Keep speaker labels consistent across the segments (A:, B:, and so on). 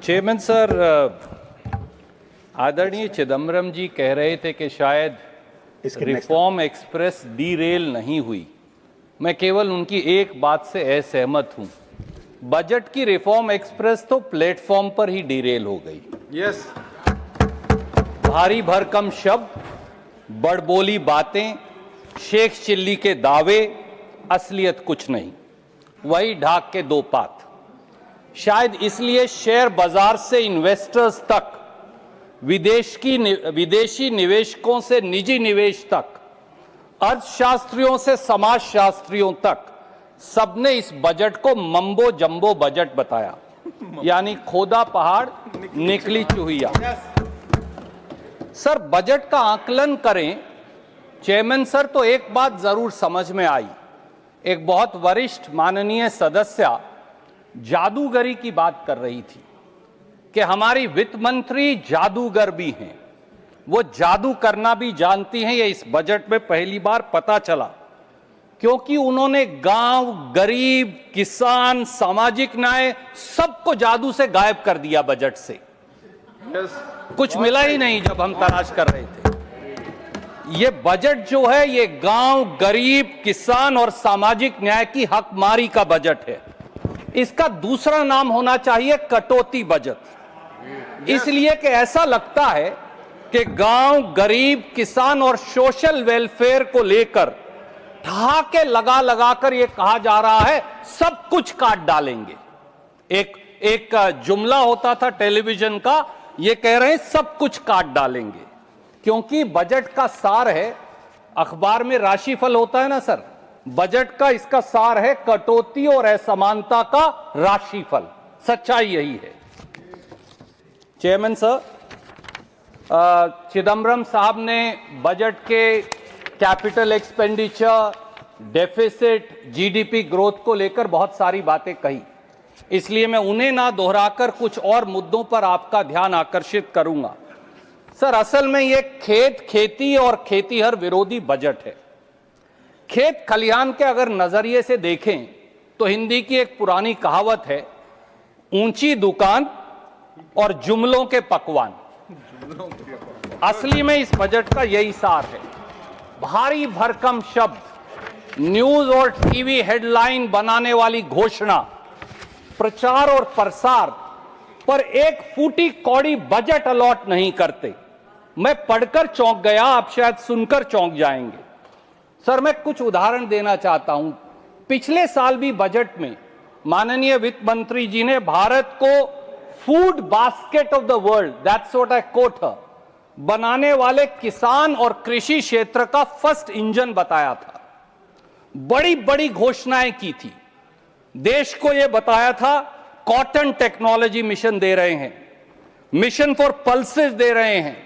A: Chairman sir, आदरणीय चिदम्बरम जी कह रहे थे कि शायद रिफॉर्म एक्सप्रेस डीरेल नहीं हुई। मैं केवल उनकी एक बात से असहमत हूं। बजट की रिफॉर्म एक्सप्रेस तो प्लेटफॉर्म पर ही डीरेल हो गई।
B: यस।
A: भारी भरकम शब्द, बड़बोली बातें, शेख चिल्ली के दावे, असलियत कुछ नहीं, वही ढाक के दो पात। शायद इसलिए शेयर बाजार से इन्वेस्टर्स तक, विदेशी निवेशकों से निजी निवेश तक, अर्थशास्त्रियों से समाजशास्त्रियों तक सबने इस बजट को मम्बो जंबो बजट बताया, यानी खोदा पहाड़ निकली चूहिया। सर, बजट का आकलन करें चेयरमैन सर, तो एक बात जरूर समझ में आई। एक बहुत वरिष्ठ माननीय सदस्य जादूगरी की बात कर रही थी कि हमारी वित्त मंत्री जादूगर भी हैं, वो जादू करना भी जानती हैं। ये इस बजट में पहली बार पता चला, क्योंकि उन्होंने गांव, गरीब, किसान, सामाजिक न्याय सबको जादू से गायब कर दिया बजट से। कुछ मिला ही नहीं जब हम तलाश कर रहे थे। ये बजट जो है, ये गांव, गरीब, किसान और सामाजिक न्याय की हकमारी का बजट है। इसका दूसरा नाम होना चाहिए कटौती बजट, इसलिए कि ऐसा लगता है कि गांव, गरीब, किसान और सोशल वेलफेयर को लेकर ठहाके लगा लगाकर यह कहा जा रहा है सब कुछ काट डालेंगे। एक जुमला होता था टेलीविजन का, ये कह रहे हैं सब कुछ काट डालेंगे, क्योंकि बजट का सार है, अखबार में राशिफल होता है ना सर, बजट का इसका सार है कटौती और असमानता का राशिफल। सच्चाई यही है। चेयरमैन सर, चिदम्बरम साहब ने बजट के capital expenditure, deficit, GDP growth को लेकर बहुत सारी बातें कही, इसलिए मैं उन्हें ना दोहराकर कुछ और मुद्दों पर आपका ध्यान आकर्षित करूंगा। सर, असल में यह खेत, खेती और खेतीहर विरोधी बजट है। खेत खलिहान के अगर नजरिए से देखें तो हिंदी की एक पुरानी कहावत है, ऊंची दुकान और जुमलों के पकवान। असली में इस बजट का यही सार है। भारी भरकम शब्द, न्यूज और टीवी हेडलाइन बनाने वाली घोषणा, प्रचार और प्रसार पर एक फूटी कौड़ी बजट अलॉट नहीं करते। मैं पढ़कर चौंक गया, आप शायद सुनकर चौंक जाएंगे। सर, मैं कुछ उदाहरण देना चाहता हूं। पिछले साल भी बजट में माननीय वित्त मंत्री जी ने भारत को food basket of the world, that's what I quote her, बनाने वाले किसान और कृषि क्षेत्र का फर्स्ट इंजन बताया था। बड़ी बड़ी घोषणाएं की थी। देश को यह बताया था कॉटन टेक्नोलॉजी मिशन दे रहे हैं, मिशन फॉर पल्सेस दे रहे हैं,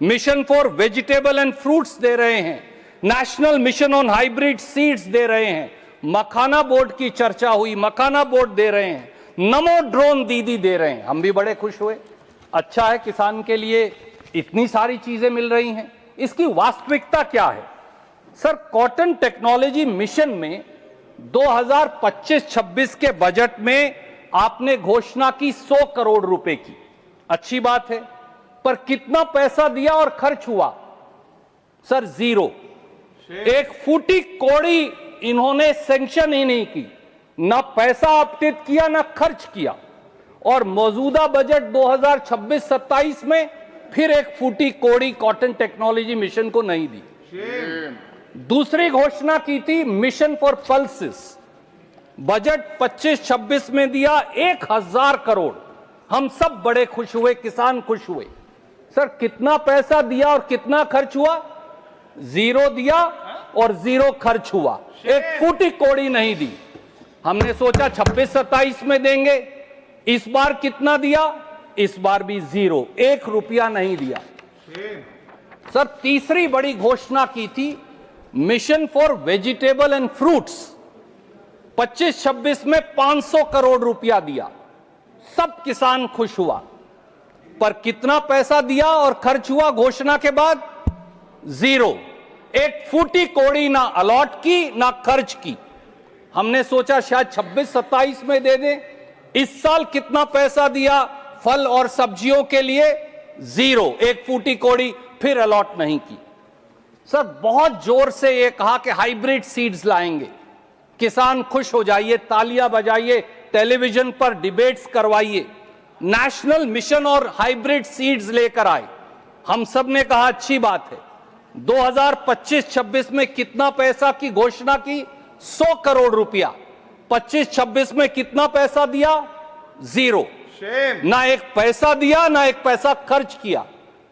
A: mission for vegetable and fruits दे रहे हैं, national mission on hybrid seeds दे रहे हैं, मखाना बोर्ड की चर्चा हुई, मखाना बोर्ड दे रहे हैं, नमो ड्रोन दीदी दे रहे हैं। हम भी बड़े खुश हुए। अच्छा है, किसान के लिए इतनी सारी चीजें मिल रही हैं। इसकी वास्तविकता क्या है? सर, कॉटन टेक्नोलॉजी मिशन में 2025-26 के बजट में आपने घोषणा की 100 करोड़ रुपए की। अच्छी बात है, पर कितना पैसा दिया और खर्च हुआ? Sir, zero. एक फूटी कौड़ी इन्होंने सैंक्शन ही नहीं की, ना पैसा आवंटित किया, ना खर्च किया। और मौजूदा बजट 2026-27 में फिर एक फूटी कौड़ी कॉटन टेक्नोलॉजी मिशन को नहीं दी। दूसरी घोषणा की थी मिशन फॉर पल्सेस, बजट 25-26 में दिया 1000 करोड़। हम सब बड़े खुश हुए, किसान खुश हुए। सर, कितना पैसा दिया और कितना खर्च हुआ? जीरो दिया और जीरो खर्च हुआ। एक फूटी कौड़ी नहीं दी। हमने सोचा 26-27 में देंगे। इस बार कितना दिया? इस बार भी जीरो, 1 रुपया नहीं दिया। सर, तीसरी बड़ी घोषणा की थी mission for vegetable and fruits, 25-26 में 500 करोड़ रुपया दिया। सब किसान खुश हुआ, पर कितना पैसा दिया और खर्च हुआ घोषणा के बाद? जीरो। एक फूटी कौड़ी ना अलॉट की, ना खर्च की। हमने सोचा शायद 26-27 में दे दें। इस साल कितना पैसा दिया? फल और सब्जियों के लिए 0, 1 फूटी कोड़ी फिर अलॉट नहीं की। सर बहुत जोर से ये कहा कि हाइब्रिड सीड्स लाएंगे, किसान खुश हो जाइए, तालियां बजाइए, टेलीविजन पर डिबेट्स करवाइए, नेशनल मिशन और हाइब्रिड सीड्स लेकर आए। हम सब ने कहा अच्छी बात है। 2025-26 में कितना पैसा की घोषणा की? 100 करोड़ रुपया। 25-26 में कितना पैसा दिया? 0। ना एक पैसा दिया, ना एक पैसा खर्च किया।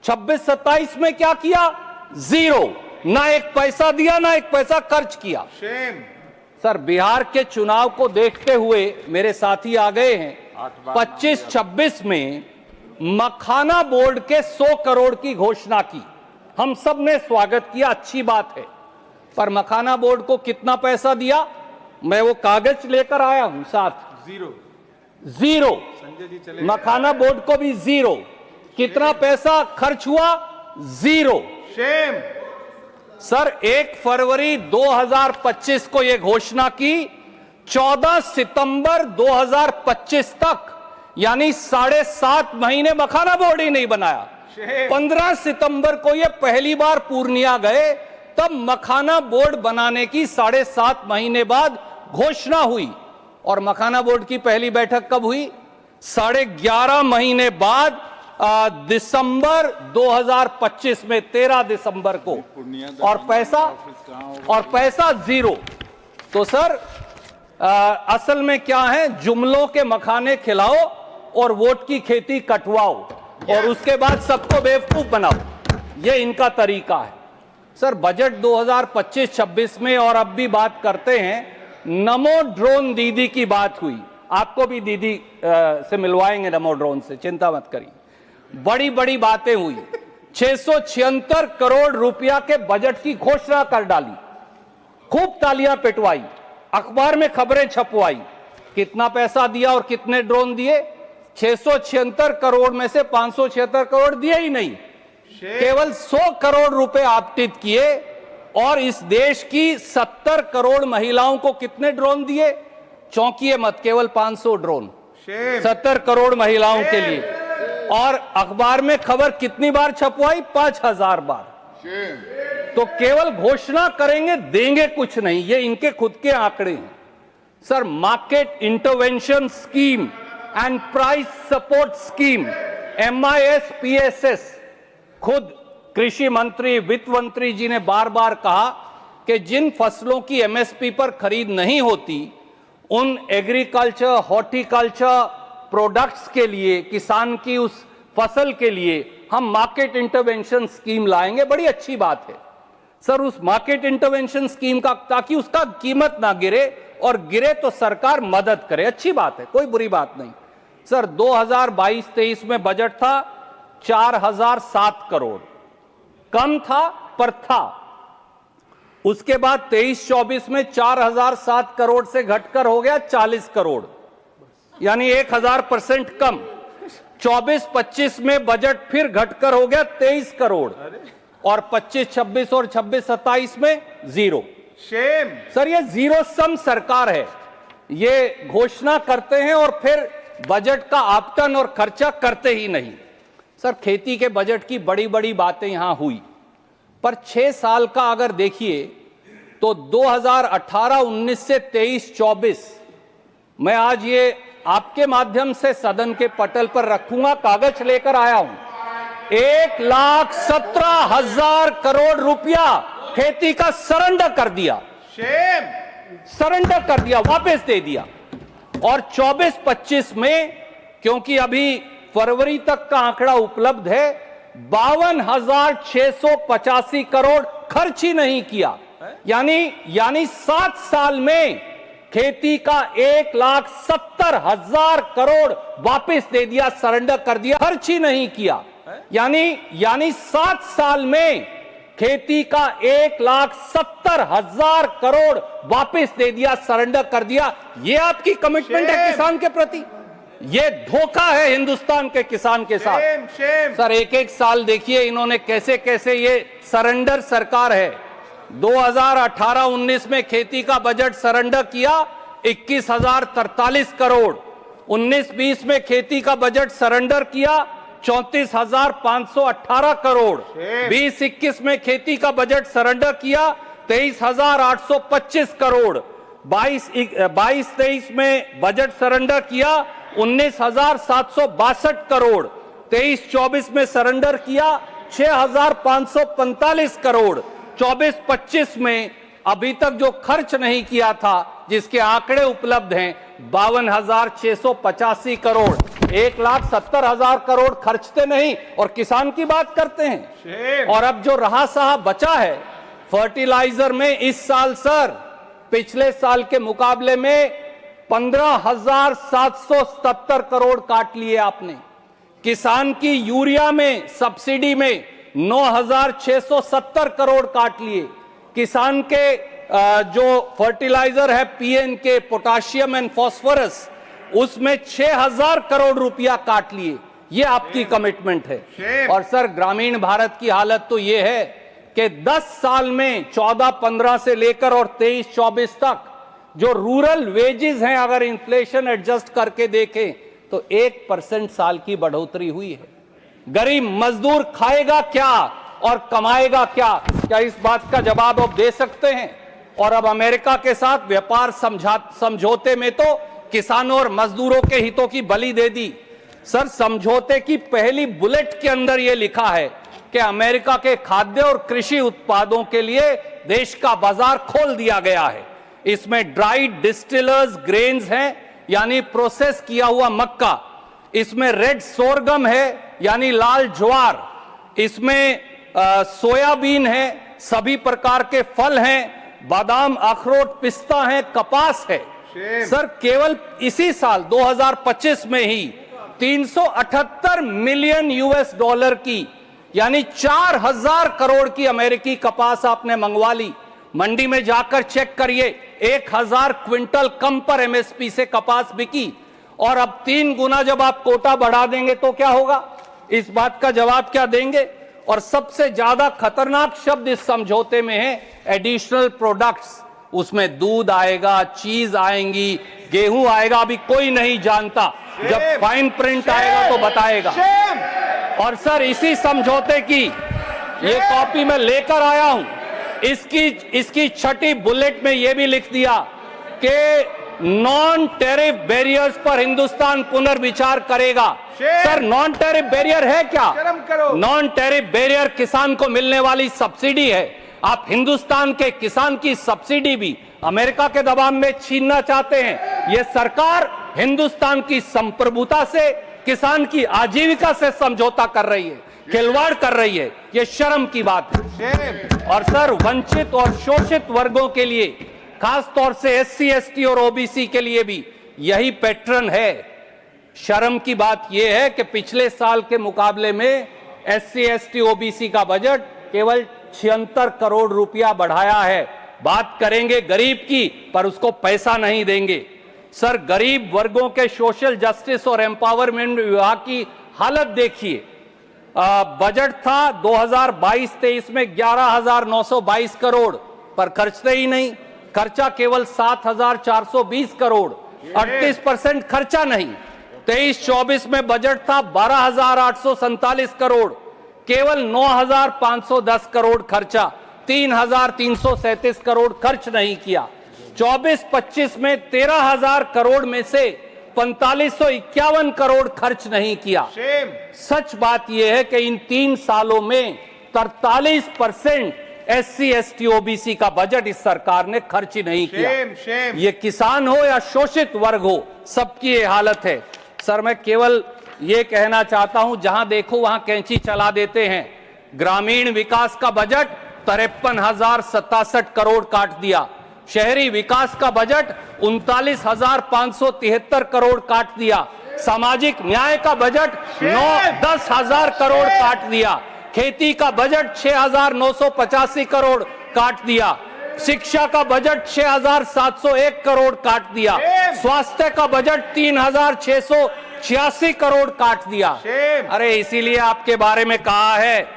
A: 26-27 में क्या किया? 0। ना एक पैसा दिया, ना एक पैसा खर्च किया। सर बिहार के चुनाव को देखते हुए मेरे साथी आ गए हैं। 25-26 में मखाना बोर्ड के 100 करोड़ की घोषणा की, हम सब ने स्वागत किया, अच्छी बात है। पर मखाना बोर्ड को कितना पैसा दिया? मैं वो कागज लेकर आया हूं साथ। 0। मखाना बोर्ड को भी 0। कितना पैसा खर्च हुआ? 0। सर 1 फरवरी 2025 को यह घोषणा की, 14 सितंबर 2025 तक यानी 7.5 महीने मखाना बोर्ड ही नहीं बनाया। 15 सितंबर को यह पहली बार पूर्णिया गए, तब मखाना बोर्ड बनाने की 7.5 महीने बाद घोषणा हुई। और मखाना बोर्ड की पहली बैठक कब हुई? 11.5 महीने बाद दिसंबर 2025 में, 13 दिसंबर को। और पैसा 0। तो सर असल में क्या है? जुमलों के मखाने खिलाओ और वोट की खेती कटवाओ और उसके बाद सबको बेवकूफ बनाओ, ये इनका तरीका है। सर बजट 2025-26 में और अब भी बात करते हैं, नमो ड्रोन दीदी की बात हुई। आपको भी दीदी से मिलवाएंगे नमो ड्रोन से, चिंता मत करिए। बड़ी बड़ी बातें हुई। 676 करोड़ रुपया के बजट की घोषणा कर डाली, खूब तालियां पिटवाई, अखबार में खबरें छपवाई। कितना पैसा दिया और कितने ड्रोन दिए? 676 करोड़ में से 576 करोड़ दिए ही नहीं, केवल 100 करोड़ रुपए आवंटित किए। और इस देश की 70 करोड़ महिलाओं को कितने ड्रोन दिए? चौंकिए मत, केवल 500 ड्रोन 70 करोड़ महिलाओं के लिए। और अखबार में खबर कितनी बार छपवाई? 5000 बार। तो केवल घोषणा करेंगे, देंगे कुछ नहीं, ये इनके खुद के आंकड़े हैं। Sir market intervention scheme and price support scheme MIS-PSS, खुद कृषि मंत्री, वित्त मंत्री जी ने बार बार कहा कि जिन फसलों की MSP पर खरीद नहीं होती, उन एग्रीकल्चर, हॉर्टिकल्चर प्रोडक्ट्स के लिए, किसान की उस फसल के लिए हम मार्केट इंटरवेंशन स्कीम लाएंगे। बड़ी अच्छी बात है सर उस मार्केट इंटरवेंशन स्कीम का, ताकि उसका कीमत ना गिरे, और गिरे तो सरकार मदद करे, अच्छी बात है, कोई बुरी बात नहीं। सर 2022-23 में बजट था 4007 करोड़, कम था पर था। उसके बाद 23-24 में 4007 करोड़ से घटकर हो गया 40 करोड़, यानी 1000% कम। 24-25 में बजट फिर घटकर हो गया 23 करोड़, और 25-26 और 26-27 में 0। सर ये जीरो सम सरकार है, ये घोषणा करते हैं और फिर बजट का आवंटन और खर्चा करते ही नहीं। सर खेती के बजट की बड़ी बड़ी बातें यहां हुई, पर 6 साल का अगर देखिए तो 2018-19 से 23-24, मैं आज ये आपके माध्यम से सदन के पटल पर रखूंगा, कागज लेकर आया हूं, 1,17,000 करोड़ रुपया खेती का सरेंडर कर दिया, सरेंडर कर दिया, वापस दे दिया। और 24-25 में, क्योंकि अभी फरवरी तक का आंकड़ा उपलब्ध है, 52,685 करोड़ खर्च ही नहीं किया, यानी 7 साल में खेती का 1,70,000 करोड़ वापस दे दिया, सरेंडर कर दिया, खर्च ही नहीं किया। यानी 7 साल में खेती का 1,70,000 करोड़ वापस दे दिया, सरेंडर कर दिया। ये आपकी कमिटमेंट है किसान के प्रति? ये धोखा है हिंदुस्तान के किसान के साथ। सर एक एक साल देखिए इन्होंने कैसे कैसे, ये सरेंडर सरकार है। 2018-19 में खेती का बजट सरेंडर किया 21,043 करोड़, 19-20 में खेती का बजट सरेंडर किया 34,518 करोड़। 20-21 में खेती का बजट सरेंडर किया 23,825 करोड़। 22-23 में बजट सरेंडर किया 19,762 करोड़। 23-24 में सरेंडर किया 6,545 करोड़। 24-25 में अभी तक जो खर्च नहीं किया था, जिसके आंकड़े उपलब्ध हैं, 52,685 करोड़। 1,70,000 करोड़ खर्चते नहीं और किसान की बात करते हैं। और अब जो रहा सहा बचा है फर्टिलाइजर में, इस साल सर पिछले साल के मुकाबले में 15,777 करोड़ काट लिए आपने। किसान की यूरिया में सब्सिडी में 9,670 करोड़ काट लिए। किसान के जो फर्टिलाइजर है पीएनके, पोटाशियम एंड फास्फोरस, उसमें 6,000 करोड़ रुपया काट लिए। ये आपकी कमिटमेंट है। और सर ग्रामीण भारत की हालत तो ये है कि 10 साल में 14-15 से लेकर और 23-24 तक जो रूरल वेजेस हैं, अगर इन्फ्लेशन एडजस्ट करके देखें तो 1% साल की बढ़ोतरी हुई है। गरीब मजदूर खाएगा क्या और कमाएगा क्या? क्या इस बात का जवाब आप दे सकते हैं? और अब अमेरिका के साथ व्यापार समझौते में तो किसानों और मजदूरों के हितों की बलि दे दी। सर समझौते की पहली बुलेट के अंदर यह लिखा है कि अमेरिका के खाद्य और कृषि उत्पादों के लिए देश का बाजार खोल दिया गया है। इसमें ड्राइड डिस्टिलर्स ग्रेन्स हैं, यानी प्रोसेस किया हुआ मक्का। इसमें रेड सोरगम है, यानी लाल ज्वार। इसमें सोयाबीन है, सभी प्रकार के फल हैं, बादाम, अखरोट, पिस्ता है, कपास है। सर केवल इसी साल 2025 में ही 378 मिलियन यूएस डॉलर की, यानी 4,000 करोड़ की अमेरिकी कपास आपने मंगवा ली। मंडी में जाकर चेक करिए, 1,000 क्विंटल कम पर एमएसपी से कपास बिकी। और अब 3 गुना जब आप कोटा बढ़ा देंगे तो क्या होगा? इस बात का जवाब क्या देंगे? और सबसे ज्यादा खतरनाक शब्द इस समझौते में है एडिशनल प्रोडक्ट्स। उसमें दूध आएगा, चीज आएंगी, गेहूं आएगा, अभी कोई नहीं जानता। जब फाइन प्रिंट आएगा तो बताएगा। और सर इसी समझौते की ये कॉपी मैं लेकर आया हूं। इसकी छठी बुलेट में यह भी लिख दिया कि नॉन टैरिफ बैरियर्स पर हिंदुस्तान पुनर्विचार करेगा। सर नॉन टैरिफ बैरियर है क्या? नॉन टैरिफ बैरियर किसान को मिलने वाली सब्सिडी है। आप हिंदुस्तान के किसान की सब्सिडी भी अमेरिका के दबाव में छीनना चाहते हैं। यह सरकार हिंदुस्तान की संप्रभुता से, किसान की आजीविका से समझौता कर रही है, खिलवाड़ कर रही है। यह शर्म की बात है। और सर वंचित और शोषित वर्गों के लिए, खास तौर से एससी, एसटी और ओबीसी के लिए भी यही पैटर्न है। शर्म की बात यह है कि पिछले साल के मुकाबले में एससी, एसटी, ओबीसी का बजट केवल 76 करोड़ रुपया बढ़ाया है। बात करेंगे गरीब की, पर उसको पैसा नहीं देंगे। सर गरीब वर्गों के सोशल जस्टिस और एम्पावरमेंट विभाग की हालत देखिए। बजट था 2022-23 में 11,922 करोड़, पर खर्चते ही नहीं। खर्चा केवल 7,420 करोड़, 38% खर्चा नहीं। 23-24 में बजट था 12,847 करोड़, केवल 9,510 करोड़ खर्चा, 3,337 करोड़ खर्च नहीं किया। 24-25 में 13,000 करोड़ में से 4,551 करोड़ खर्च नहीं किया। सच बात यह है कि इन 3 सालों में 43% एससी, एसटी, ओबीसी का बजट इस सरकार ने खर्च ही नहीं किया। ये किसान हो या शोषित वर्ग हो, सबकी ये हालत है। सर मैं केवल ये कहना चाहता हूं, जहां देखो वहां कैंची चला देते हैं। ग्रामीण विकास का बजट 53,067 करोड़ काट दिया। शहरी विकास का बजट 39,573 करोड़ काट दिया। सामाजिक न्याय का बजट 10,000 करोड़ काट दिया। खेती का बजट 6,985 करोड़ काट दिया। शिक्षा का बजट 6,701 करोड़ काट दिया। स्वास्थ्य का बजट 3,686 करोड़ काट दिया। अरे इसीलिए आपके बारे में कहा है,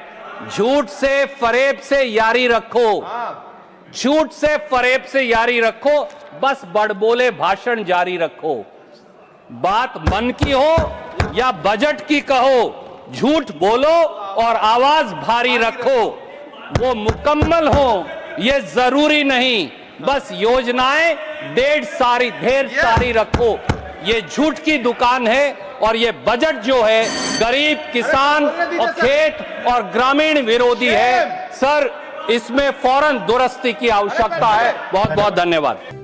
A: झूठ से फरेब से यारी रखो, झूठ से फरेब से यारी रखो, बस बड़बोले भाषण जारी रखो। बात मन की हो या बजट की कहो, झूठ बोलो और आवाज भारी रखो, वो मुकम्मल हो ये जरूरी नहीं, बस योजनाएं ढेर सारी रखो। ये झूठ की दुकान है और ये बजट जो है गरीब, किसान और खेत और ग्रामीण विरोधी है। सर, इसमें फौरन दुरुस्ती की आवश्यकता है। बहुत बहुत धन्यवाद।